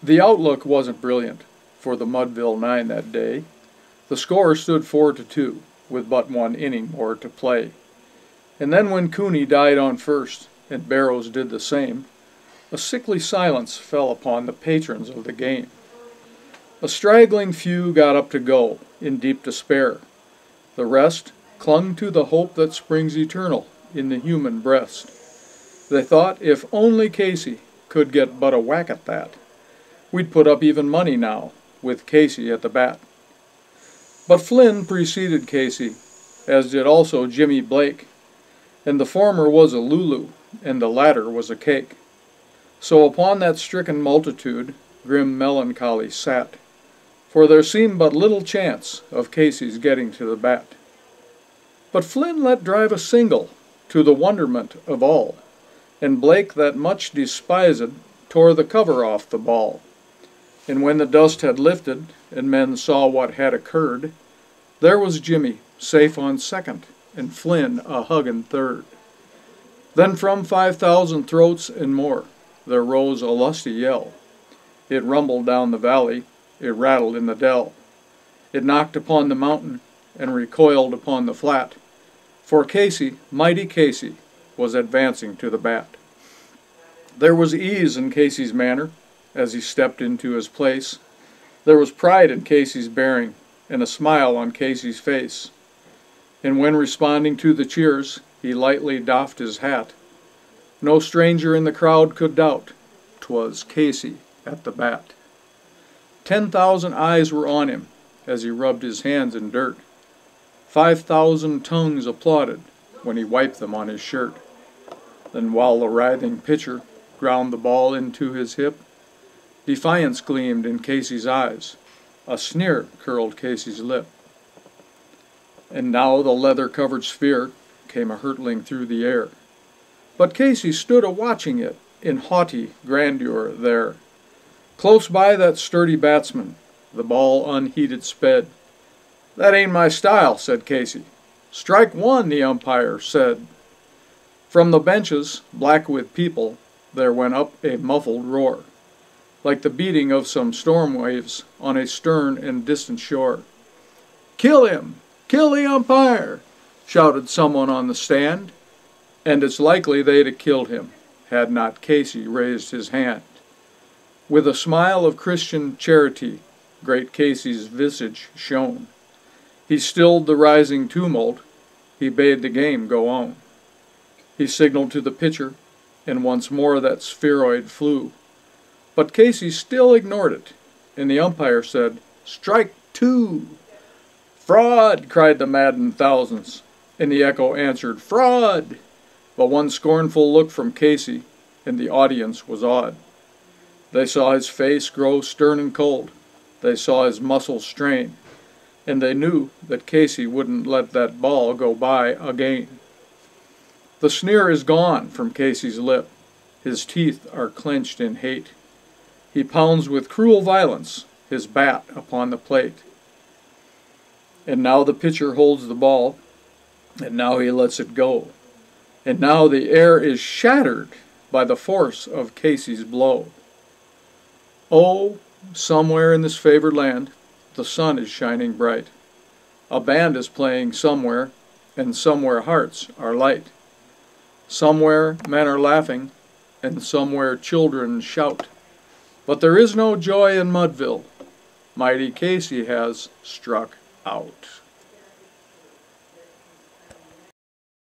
The outlook wasn't brilliant for the Mudville Nine that day. The score stood 4-2, with but one inning more to play. And then when Cooney died on first, and Barrows did the same, a sickly silence fell upon the patrons of the game. A straggling few got up to go, in deep despair. The rest clung to the hope that springs eternal in the human breast. They thought if only Casey could get but a whack at that, we'd put up even money now, with Casey at the bat. But Flynn preceded Casey, as did also Jimmy Blake, and the former was a Lulu, and the latter was a cake. So upon that stricken multitude grim melancholy sat, for there seemed but little chance of Casey's getting to the bat. But Flynn let drive a single, to the wonderment of all, and Blake, that much despised, tore the cover off the ball. And when the dust had lifted, and men saw what had occurred, there was Jimmy, safe on second, and Flynn a huggin' third. Then from 5,000 throats and more, there rose a lusty yell. It rumbled down the valley, it rattled in the dell. It knocked upon the mountain, and recoiled upon the flat, for Casey, mighty Casey, was advancing to the bat. There was ease in Casey's manner, as he stepped into his place. There was pride in Casey's bearing, and a smile on Casey's face. And when responding to the cheers, he lightly doffed his hat. No stranger in the crowd could doubt 'twas Casey at the bat. 10,000 eyes were on him as he rubbed his hands in dirt. 5,000 tongues applauded when he wiped them on his shirt. Then while the writhing pitcher ground the ball into his hip, defiance gleamed in Casey's eyes, a sneer curled Casey's lip. And now the leather-covered sphere came a-hurtling through the air, but Casey stood a-watching it in haughty grandeur there. Close by that sturdy batsman, the ball unheeded sped. "That ain't my style," said Casey. "Strike one," the umpire said. From the benches, black with people, there went up a muffled roar, like the beating of some storm waves on a stern and distant shore. "Kill him! Kill the umpire!" shouted someone on the stand, and it's likely they'd have killed him, had not Casey raised his hand. With a smile of Christian charity, great Casey's visage shone. He stilled the rising tumult, he bade the game go on. He signaled to the pitcher, and once more that spheroid flew. But Casey still ignored it, and the umpire said, "Strike two!" "Fraud!" cried the maddened thousands, and the echo answered, "Fraud!" But one scornful look from Casey, and the audience was awed. They saw his face grow stern and cold, they saw his muscles strain, and they knew that Casey wouldn't let that ball go by again. The sneer is gone from Casey's lip, his teeth are clenched in hate. He pounds with cruel violence his bat upon the plate. And now the pitcher holds the ball, and now he lets it go. And now the air is shattered by the force of Casey's blow. Oh, somewhere in this favored land, the sun is shining bright. A band is playing somewhere, and somewhere hearts are light. Somewhere men are laughing, and somewhere children shout. But there is no joy in Mudville. Mighty Casey has struck out.